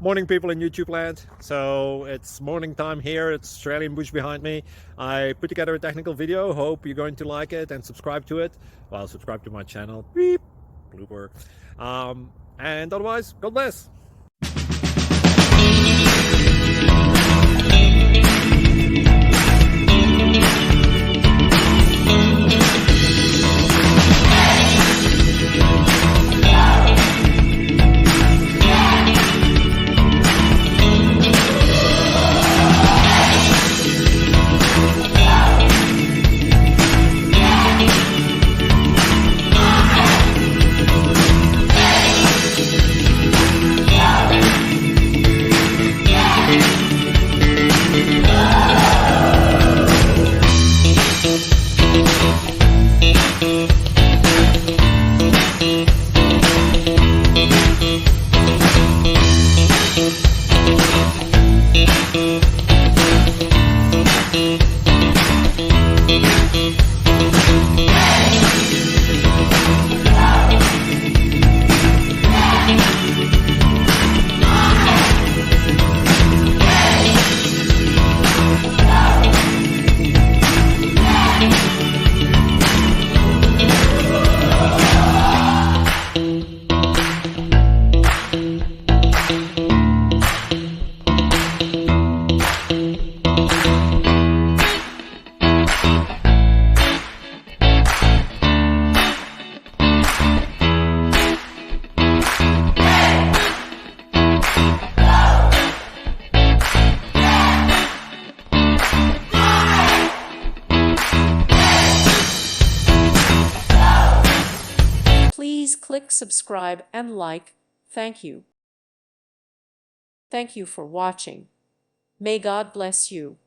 Morning, people in YouTube land. So it's morning time here. It's Australian bush behind me. I put together a technical video. Hope you're going to like it and subscribe to it. Well, subscribe to my channel. Beep. Blooper. And otherwise, God bless. Please click subscribe and like. Thank you. Thank you for watching. May God bless you.